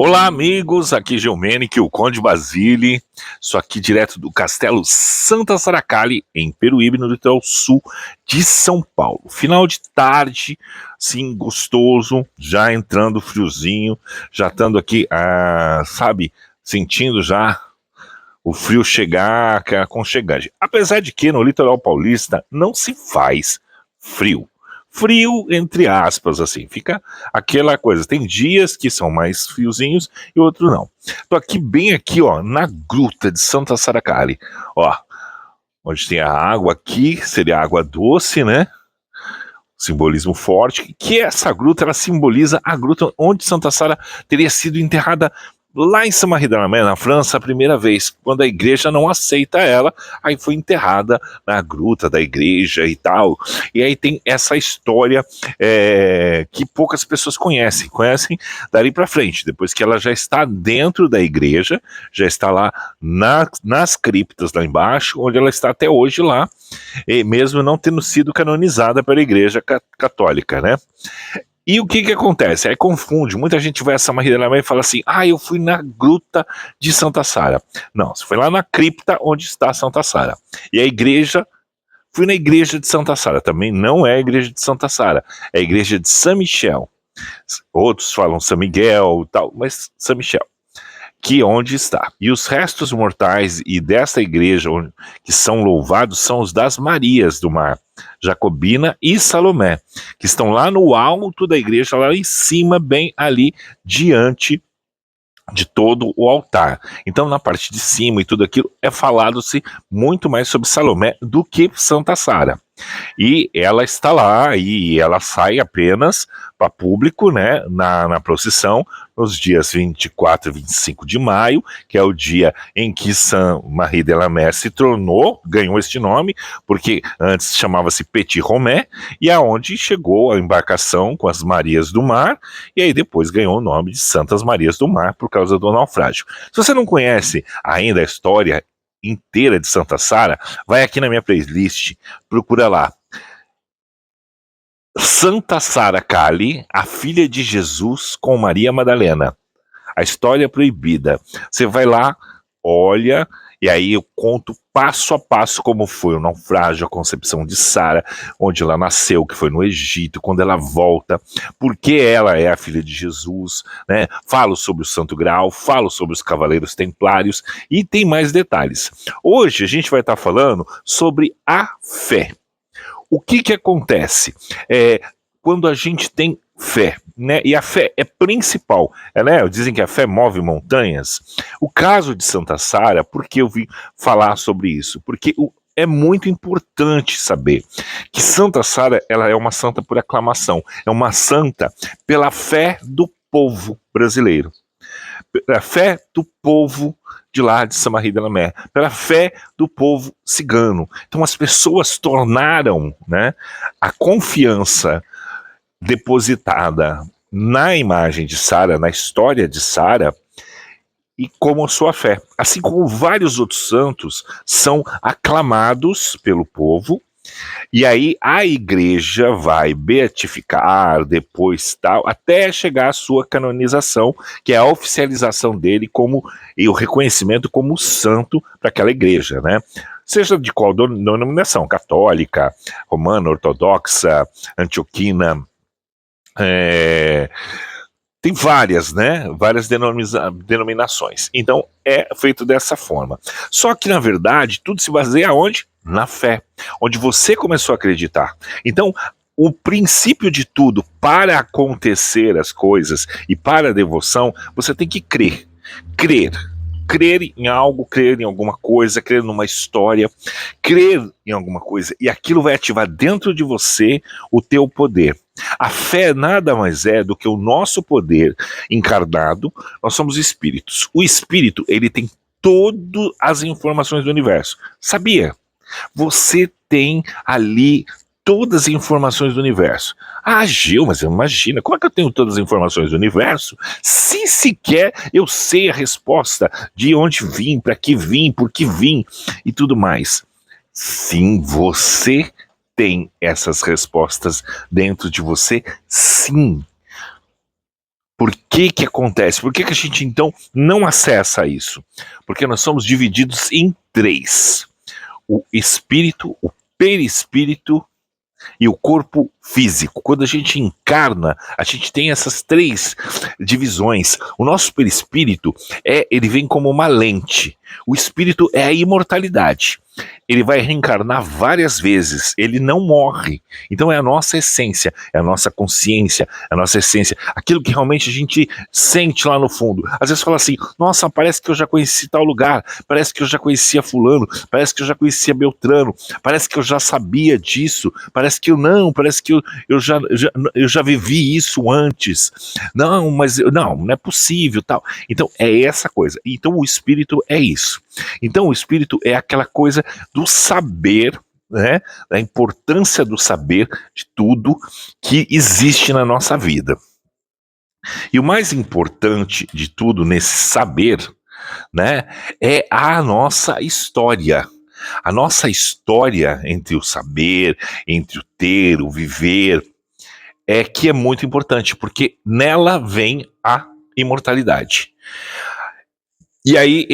Olá, amigos, aqui Geomenic, o Conde Basile. Estou aqui direto do Castelo Santa Saracali, em Peruíbe, no litoral sul de São Paulo. Final de tarde, sim, gostoso, já entrando friozinho, já estando aqui, sentindo já o frio chegar, que é aconchegante. Apesar de que no litoral paulista não se faz frio. Frio, entre aspas, assim, fica aquela coisa. Tem dias que são mais friozinhos e outros não. Tô aqui, bem aqui, ó, na gruta de Santa Saracali. Ó, onde tem a água aqui, seria água doce, né? Simbolismo forte, que essa gruta, ela simboliza a gruta onde Santa Sara teria sido enterrada lá em Saint-Marie-de-la-Mer, na França, a primeira vez, quando a igreja não aceita ela, aí foi enterrada na gruta da igreja e tal. E aí tem essa história que poucas pessoas conhecem dali para frente, depois que ela já está dentro da igreja, já está lá nas criptas lá embaixo, onde ela está até hoje lá, e mesmo não tendo sido canonizada pela igreja católica, né? E o que acontece? Aí confunde, muita gente vai a Saint-Marie-de-la-Mer e fala assim, eu fui na gruta de Santa Sara. Não, você foi lá na cripta onde está Santa Sara. E a igreja, fui na igreja de Santa Sara, também não é a igreja de Santa Sara, é a igreja de Saint-Michel. Outros falam São Miguel e tal, mas São Michel, que onde está. E os restos mortais e desta igreja que são louvados são os das Marias do Mar, Jacobina e Salomé, que estão lá no alto da igreja, lá em cima, bem ali diante de todo o altar. Então, na parte de cima e tudo aquilo, é falado-se muito mais sobre Salomé do que Santa Sara. E ela está lá e ela sai apenas para público, né, na procissão, nos dias 24 e 25 de maio, que é o dia em que Saint-Marie-de-la-Mer se ganhou este nome, porque antes chamava-se Petit Romé, e aonde chegou a embarcação com as Marias do Mar, e aí depois ganhou o nome de Santas Marias do Mar por causa do naufrágio. Se você não conhece ainda a história inteira de Santa Sara, vai aqui na minha playlist, procura lá. Santa Saracali, a filha de Jesus com Maria Madalena. A história proibida. Você vai lá, olha, e aí eu conto passo a passo como foi o naufrágio, a concepção de Sara, onde ela nasceu, que foi no Egito, quando ela volta, porque ela é a filha de Jesus, né? Falo sobre o Santo Graal, falo sobre os Cavaleiros Templários e tem mais detalhes. Hoje a gente vai estar falando sobre a fé. O que acontece? Quando a gente tem fé, né? E a fé é principal, né? Dizem que a fé move montanhas. O caso de Santa Sara, por que eu vim falar sobre isso? Porque é muito importante saber que Santa Sara, ela é uma santa por aclamação, é uma santa pela fé do povo brasileiro, pela fé do povo de lá de Saint-Marie-de-la-Mer, pela fé do povo cigano. Então as pessoas tornaram, né, a confiança depositada na imagem de Sara, na história de Sara, e como sua fé. Assim como vários outros santos são aclamados pelo povo, e aí a igreja vai beatificar, depois tal, até chegar à sua canonização, que é a oficialização dele e o reconhecimento como santo para aquela igreja, né? Seja de qual denominação, católica, romana, ortodoxa, antioquina, tem várias, né? Várias denominações. Então é feito dessa forma. Só que, na verdade, tudo se baseia onde? Na fé. Onde você começou a acreditar. Então, o princípio de tudo, para acontecer as coisas e para a devoção, você tem que crer. Crer em algo, crer em alguma coisa, crer numa história, crer em alguma coisa, e aquilo vai ativar dentro de você o teu poder. A fé nada mais é do que o nosso poder encarnado. Nós somos espíritos. O espírito, ele tem todas as informações do universo. Sabia? Você tem ali todas as informações do universo. Gil, mas imagina, como é que eu tenho todas as informações do universo se sequer eu sei a resposta de onde vim, para que vim, por que vim e tudo mais? Sim, você tem essas respostas dentro de você, sim. Por que que acontece? Por que que a gente, então, não acessa isso? Porque nós somos divididos em três. O espírito, o perispírito e o corpo físico. Quando a gente encarna, a gente tem essas três divisões. O nosso perispírito, ele vem como uma lente. O espírito é a imortalidade. Ele vai reencarnar várias vezes, ele não morre. Então é a nossa essência, é a nossa consciência, é a nossa essência, aquilo que realmente a gente sente lá no fundo. Às vezes fala assim, nossa, parece que eu já conheci tal lugar, parece que eu já conhecia fulano, parece que eu já conhecia Beltrano, parece que eu já sabia disso, parece que eu não, parece que eu já vivi isso antes. Não, mas não é possível, tal. Então é essa coisa. Então o espírito é isso. Então o espírito é aquela coisa do saber, né, da importância do saber de tudo que existe na nossa vida. E o mais importante de tudo nesse saber, né, é a nossa história. A nossa história entre o saber, entre o ter, o viver, que é muito importante, porque nela vem a imortalidade. E aí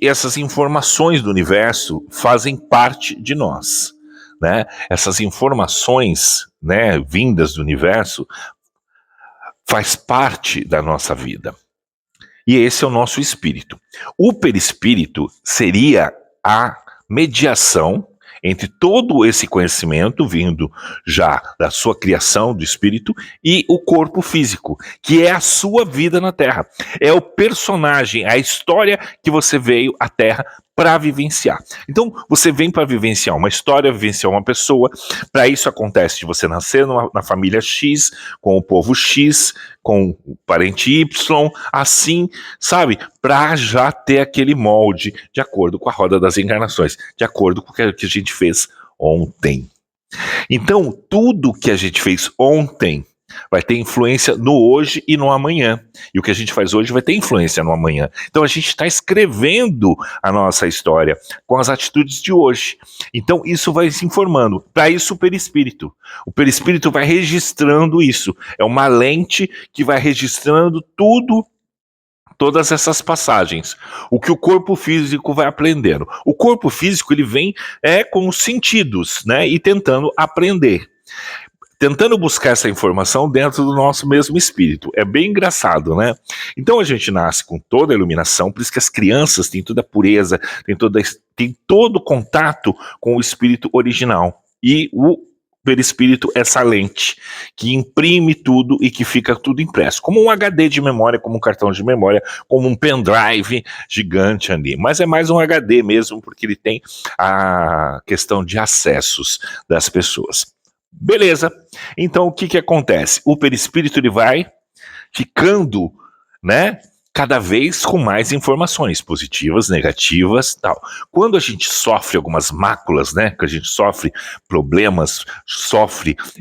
essas informações do universo fazem parte de nós, né? Essas informações, né, vindas do universo faz parte da nossa vida. E esse é o nosso espírito. O perispírito seria a mediação entre todo esse conhecimento vindo já da sua criação do espírito e o corpo físico, que é a sua vida na Terra. É o personagem, a história que você veio à Terra para vivenciar. Então, você vem para vivenciar uma história, vivenciar uma pessoa. Para isso acontece de você nascer na família X, com o povo X, com o parente Y, assim, sabe? Para já ter aquele molde de acordo com a roda das encarnações, de acordo com o que a gente fez ontem. Então, tudo que a gente fez ontem vai ter influência no hoje e no amanhã. E o que a gente faz hoje vai ter influência no amanhã. Então a gente está escrevendo a nossa história com as atitudes de hoje. Então isso vai se informando. Para isso o perispírito. O perispírito vai registrando isso. É uma lente que vai registrando tudo, todas essas passagens. O que o corpo físico vai aprendendo. O corpo físico ele vem com os sentidos, né? E tentando aprender. Tentando buscar essa informação dentro do nosso mesmo espírito. É bem engraçado, né? Então a gente nasce com toda a iluminação, por isso que as crianças têm toda a pureza, tem todo o contato com o espírito original. E o perispírito é essa lente, que imprime tudo e que fica tudo impresso. Como um HD de memória, como um cartão de memória, como um pendrive gigante ali. Mas é mais um HD mesmo, porque ele tem a questão de acessos das pessoas. Beleza, então o que acontece? O perispírito ele vai ficando, né, cada vez com mais informações positivas, negativas, tal. Quando a gente sofre algumas máculas, né, que a gente sofre problemas,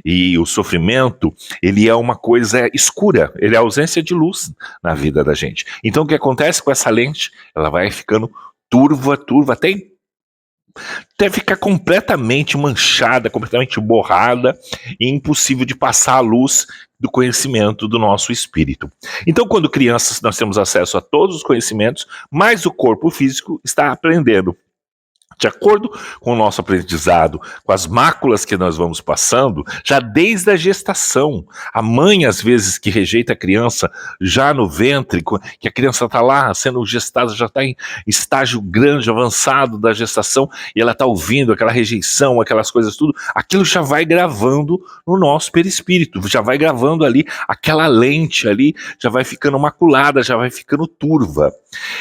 e o sofrimento, ele é uma coisa escura, ele é a ausência de luz na vida da gente. Então o que acontece com essa lente? Ela vai ficando turva, até ficar completamente manchada, completamente borrada e impossível de passar a luz do conhecimento do nosso espírito. Então, quando crianças, nós temos acesso a todos os conhecimentos, mas o corpo físico está aprendendo. De acordo com o nosso aprendizado, com as máculas que nós vamos passando, já desde a gestação, a mãe às vezes que rejeita a criança já no ventre, que a criança está lá sendo gestada, já está em estágio grande, avançado da gestação, e ela está ouvindo aquela rejeição, aquelas coisas tudo, aquilo já vai gravando no nosso perispírito, já vai gravando ali, aquela lente ali, já vai ficando maculada, já vai ficando turva.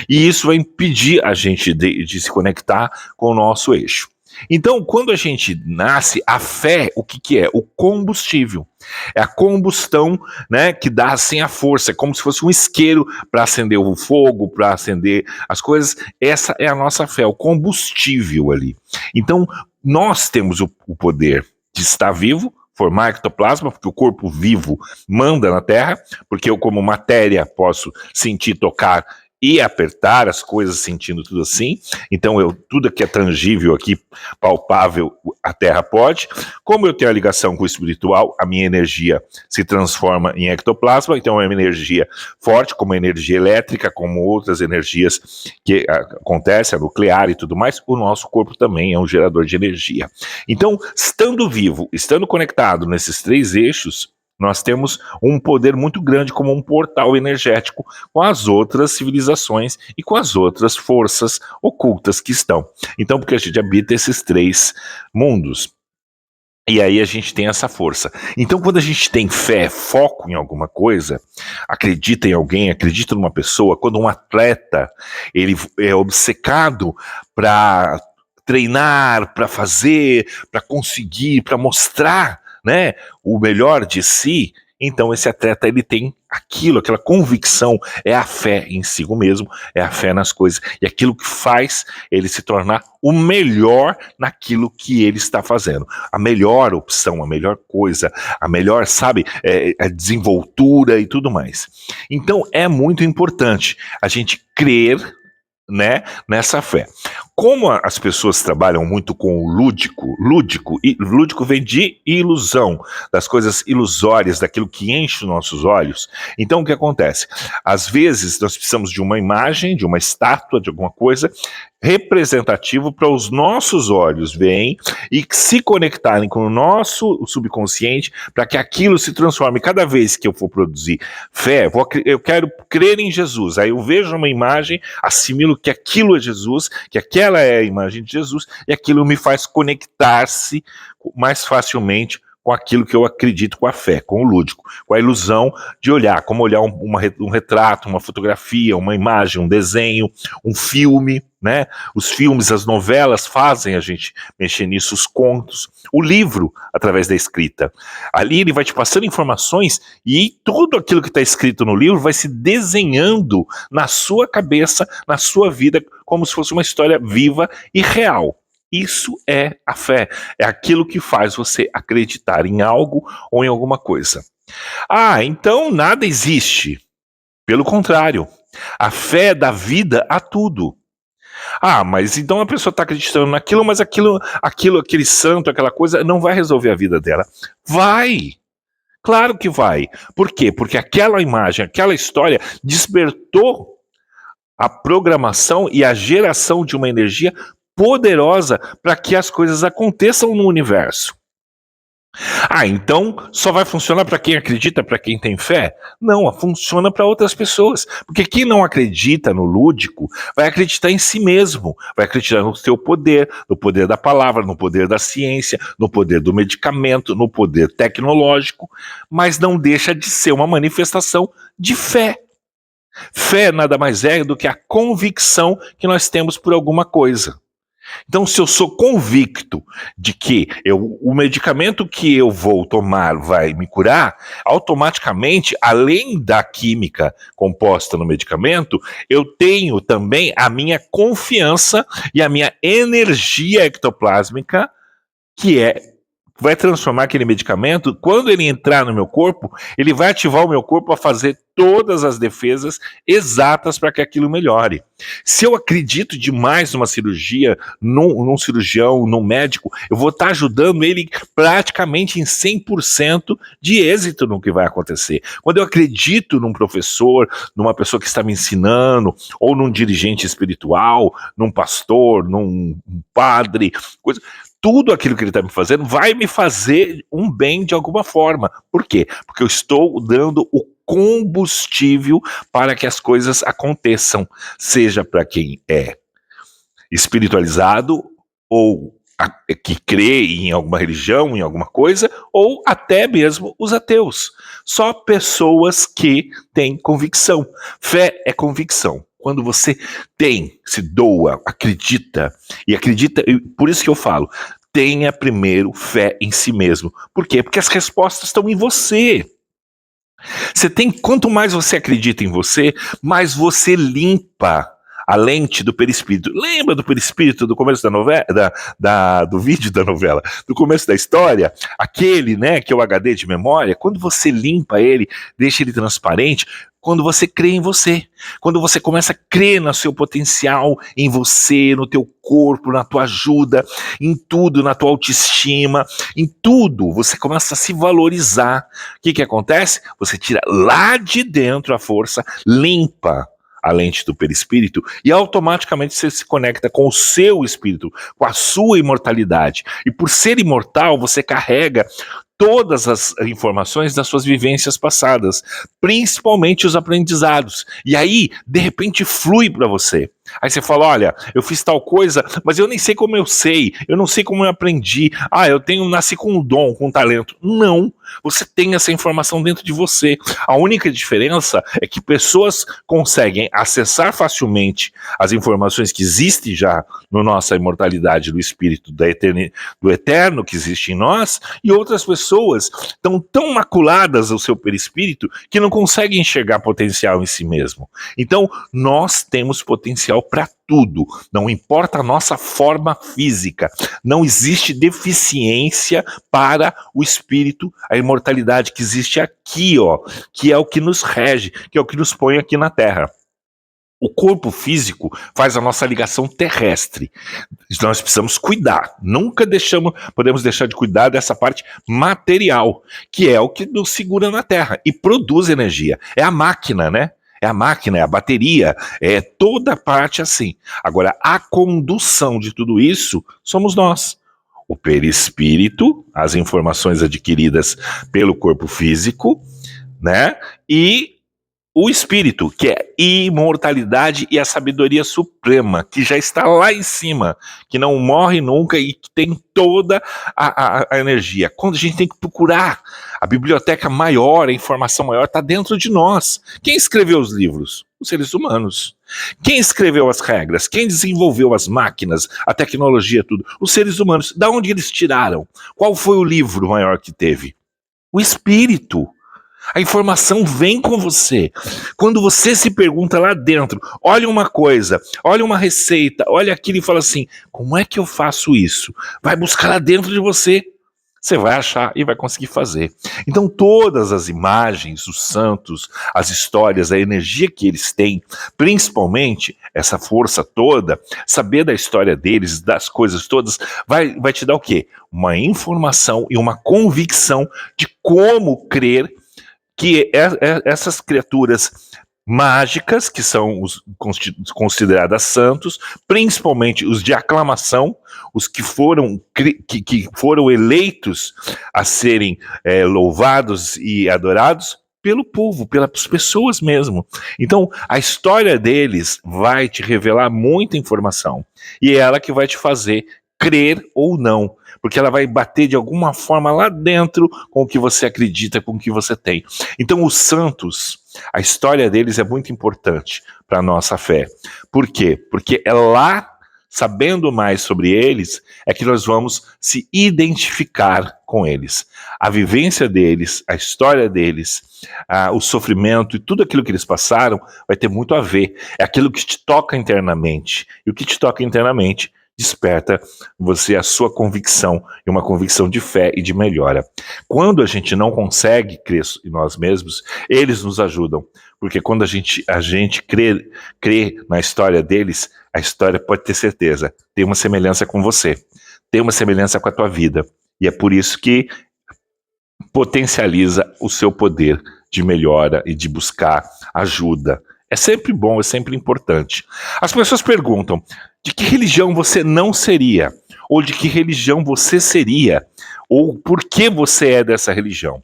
E isso vai impedir a gente de se conectar com o nosso eixo. Então, quando a gente nasce, a fé, o que é? O combustível. É a combustão, né, que dá assim a força, é como se fosse um isqueiro para acender o fogo, para acender as coisas. Essa é a nossa fé, o combustível ali. Então, nós temos o poder de estar vivo, formar ectoplasma, porque o corpo vivo manda na Terra, porque eu como matéria posso sentir, tocar e apertar as coisas sentindo tudo assim. Então, tudo que é tangível aqui, palpável, a Terra pode. Como eu tenho a ligação com o espiritual, a minha energia se transforma em ectoplasma, então é uma energia forte, como a energia elétrica, como outras energias que acontecem, a nuclear e tudo mais. O nosso corpo também é um gerador de energia. Então, estando vivo, estando conectado nesses 3 eixos, nós temos um poder muito grande como um portal energético com as outras civilizações e com as outras forças ocultas que estão. Então, porque a gente habita esses 3 mundos. E aí a gente tem essa força. Então, quando a gente tem fé, foco em alguma coisa, acredita em alguém, acredita numa pessoa, quando um atleta ele é obcecado para treinar, para fazer, para conseguir, para mostrar, né, o melhor de si, então esse atleta ele tem aquilo, aquela convicção, é a fé em si mesmo, é a fé nas coisas, e aquilo que faz ele se tornar o melhor naquilo que ele está fazendo, a melhor opção, a melhor coisa, a melhor, sabe, a desenvoltura e tudo mais. Então é muito importante a gente crer, né, nessa fé. Como as pessoas trabalham muito com o lúdico vem de ilusão, das coisas ilusórias, daquilo que enche os nossos olhos. Então o que acontece? Às vezes nós precisamos de uma imagem, de uma estátua, de alguma coisa representativo para os nossos olhos verem e se conectarem com o nosso subconsciente para que aquilo se transforme. Cada vez que eu for produzir fé, eu quero crer em Jesus. Aí eu vejo uma imagem, assimilo que aquilo é Jesus, que aquela é a imagem de Jesus, e aquilo me faz conectar-se mais facilmente com aquilo que eu acredito, com a fé, com o lúdico, com a ilusão de olhar, como olhar um retrato, uma fotografia, uma imagem, um desenho, um filme, né? Os filmes, as novelas fazem a gente mexer nisso, os contos, o livro, através da escrita. Ali ele vai te passando informações e tudo aquilo que está escrito no livro vai se desenhando na sua cabeça, na sua vida, como se fosse uma história viva e real. Isso é a fé, é aquilo que faz você acreditar em algo ou em alguma coisa. Ah, então nada existe. Pelo contrário, a fé dá vida a tudo. Ah, mas então a pessoa está acreditando naquilo, mas aquele santo, aquela coisa, não vai resolver a vida dela. Vai! Claro que vai. Por quê? Porque aquela imagem, aquela história despertou a programação e a geração de uma energia poderosa para que as coisas aconteçam no universo. Ah, então só vai funcionar para quem acredita, para quem tem fé? Não, funciona para outras pessoas. Porque quem não acredita no lúdico vai acreditar em si mesmo, vai acreditar no seu poder, no poder da palavra, no poder da ciência, no poder do medicamento, no poder tecnológico, mas não deixa de ser uma manifestação de fé. Fé nada mais é do que a convicção que nós temos por alguma coisa. Então, se eu sou convicto de que o medicamento que eu vou tomar vai me curar, automaticamente, além da química composta no medicamento, eu tenho também a minha confiança e a minha energia ectoplásmica, que vai transformar aquele medicamento, quando ele entrar no meu corpo, ele vai ativar o meu corpo a fazer todas as defesas exatas para que aquilo melhore. Se eu acredito demais numa cirurgia, num cirurgião, num médico, eu vou estar ajudando ele praticamente em 100% de êxito no que vai acontecer. Quando eu acredito num professor, numa pessoa que está me ensinando, ou num dirigente espiritual, num pastor, num padre, coisa... Tudo aquilo que ele está me fazendo vai me fazer um bem de alguma forma. Por quê? Porque eu estou dando o combustível para que as coisas aconteçam, seja para quem é espiritualizado ou que crê em alguma religião, em alguma coisa, ou até mesmo os ateus. Só pessoas que têm convicção. Fé é convicção. Quando você se doa, acredita, por isso que eu falo, tenha primeiro fé em si mesmo. Por quê? Porque as respostas estão em você. Quanto mais você acredita em você, mais você limpa a lente do perispírito. Lembra do perispírito do começo da novela, do vídeo da novela, do começo da história? Aquele, né, que é o HD de memória, quando você limpa ele, deixa ele transparente, Quando você crê em você, quando você começa a crer no seu potencial, em você, no teu corpo, na tua ajuda, em tudo, na tua autoestima, em tudo, você começa a se valorizar. O que acontece? Você tira lá de dentro a força, limpa a lente do perispírito e automaticamente você se conecta com o seu espírito, com a sua imortalidade. E por ser imortal, você carrega todas as informações das suas vivências passadas, principalmente os aprendizados. E aí, de repente, flui para você. Aí você fala, olha, eu fiz tal coisa, mas eu nem sei como eu sei, eu não sei como eu aprendi. Nasci com um dom, com um talento. Não, você tem essa informação dentro de você. A única diferença é que pessoas conseguem acessar facilmente as informações que existem já na nossa imortalidade do espírito, do eterno que existe em nós, e outras pessoas estão tão maculadas ao seu perispírito que não conseguem enxergar potencial em si mesmo. Então, nós temos potencial para tudo, não importa a nossa forma física, não existe deficiência para o espírito, a imortalidade que existe aqui, ó, que é o que nos rege, que é o que nos põe aqui na Terra. O corpo físico faz a nossa ligação terrestre. Nós precisamos cuidar. Nunca podemos deixar de cuidar dessa parte material, que é o que nos segura na Terra e produz energia. É a máquina, né? É a máquina, é a bateria, é toda a parte assim. Agora, a condução de tudo isso somos nós. O perispírito, as informações adquiridas pelo corpo físico, né? E o espírito, que é imortalidade e a sabedoria suprema, que já está lá em cima, que não morre nunca e que tem toda a energia. Quando a gente tem que procurar a biblioteca maior, a informação maior, está dentro de nós. Quem escreveu os livros? Os seres humanos. Quem escreveu as regras? Quem desenvolveu as máquinas, a tecnologia, tudo? Os seres humanos. Da onde eles tiraram? Qual foi o livro maior que teve? O espírito. A informação vem com você. Quando você se pergunta lá dentro, olha uma coisa, olha uma receita, olha aquilo e fala assim, como é que eu faço isso? Vai buscar lá dentro de você. Você vai achar e vai conseguir fazer. Então todas as imagens, os santos, as histórias, a energia que eles têm, principalmente essa força toda, saber da história deles, das coisas todas, vai te dar o quê? Uma informação e uma convicção de como crer que essas criaturas mágicas, que são os consideradas santos, principalmente os de aclamação, os que foram eleitos a serem louvados e adorados pelo povo, pelas pessoas mesmo. Então, a história deles vai te revelar muita informação, e é ela que vai te fazer crer ou não, porque ela vai bater de alguma forma lá dentro com o que você acredita, com o que você tem. Então os santos, a história deles é muito importante para a nossa fé. Por quê? Porque é lá, sabendo mais sobre eles, é que nós vamos se identificar com eles. A vivência deles, a história deles, o sofrimento e tudo aquilo que eles passaram vai ter muito a ver. É aquilo que te toca internamente. E o que te toca internamente desperta você a sua convicção, e uma convicção de fé e de melhora. Quando a gente não consegue crer em nós mesmos, eles nos ajudam, porque quando a gente crê na história deles, a história, pode ter certeza, tem uma semelhança com você, tem uma semelhança com a tua vida, e é por isso que potencializa o seu poder de melhora e de buscar ajuda. É sempre bom, é sempre importante. As pessoas perguntam, de que religião você não seria? Ou de que religião você seria? Ou por que você é dessa religião?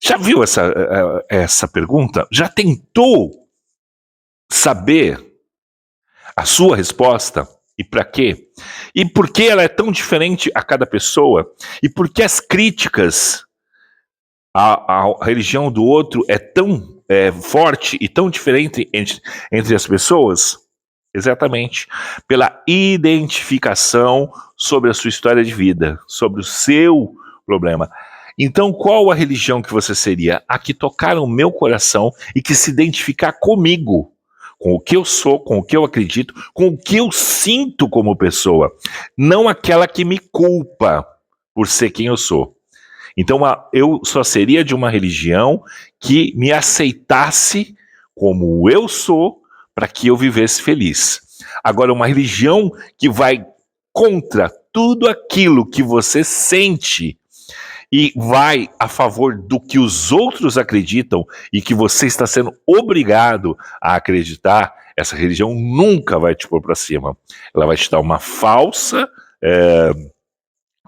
Já viu essa pergunta? Já tentou saber a sua resposta? E para quê? E por que ela é tão diferente a cada pessoa? E por que as críticas à religião do outro é tão forte e tão diferente entre as pessoas? Exatamente, pela identificação sobre a sua história de vida, sobre o seu problema. Então, qual a religião que você seria? A que tocar o meu coração e que se identificar comigo, com o que eu sou, com o que eu acredito, com o que eu sinto como pessoa, não aquela que me culpa por ser quem eu sou. Então, eu só seria de uma religião que me aceitasse como eu sou para que eu vivesse feliz. Agora, uma religião que vai contra tudo aquilo que você sente e vai a favor do que os outros acreditam e que você está sendo obrigado a acreditar, essa religião nunca vai te pôr para cima. Ela vai te dar uma falsa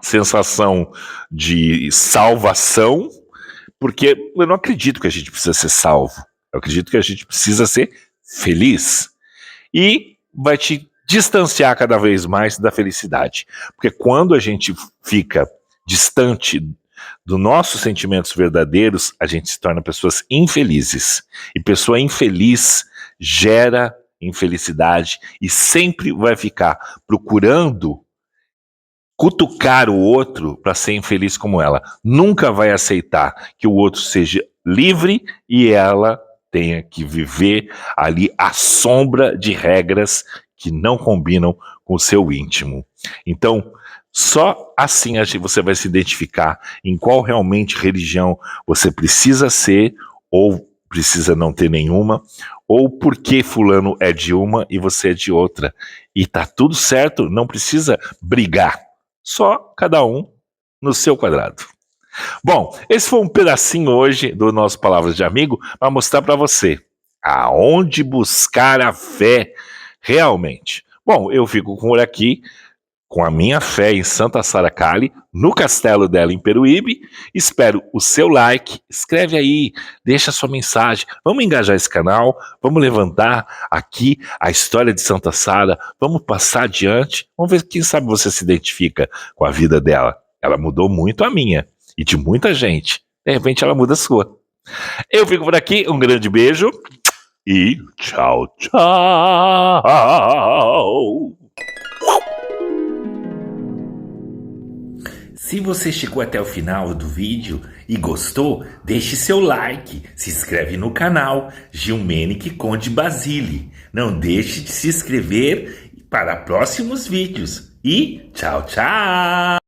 sensação de salvação, porque eu não acredito que a gente precisa ser salvo. Eu acredito que a gente precisa ser feliz. E vai te distanciar cada vez mais da felicidade. Porque quando a gente fica distante dos nossos sentimentos verdadeiros, a gente se torna pessoas infelizes. E pessoa infeliz gera infelicidade e sempre vai ficar procurando cutucar o outro para ser infeliz como ela. Nunca vai aceitar que o outro seja livre e ela tenha que viver ali à sombra de regras que não combinam com o seu íntimo. Então, só assim você vai se identificar em qual realmente religião você precisa ser ou precisa não ter nenhuma, ou porque fulano é de uma e você é de outra. E tá tudo certo, não precisa brigar. Só cada um no seu quadrado. Bom, esse foi um pedacinho hoje do nosso Palavras de Amigo para mostrar para você aonde buscar a fé realmente. Bom, eu fico por aqui com a minha fé em Santa Sara Cali, no castelo dela em Peruíbe. Espero o seu like, escreve aí, deixa sua mensagem. Vamos engajar esse canal, vamos levantar aqui a história de Santa Sara, vamos passar adiante, vamos ver, quem sabe você se identifica com a vida dela. Ela mudou muito a minha e de muita gente. De repente ela muda a sua. Eu fico por aqui, um grande beijo e tchau, tchau. Se você chegou até o final do vídeo e gostou, deixe seu like, se inscreve no canal Gilmenick Conde Basile. Não deixe de se inscrever para próximos vídeos. E tchau, tchau!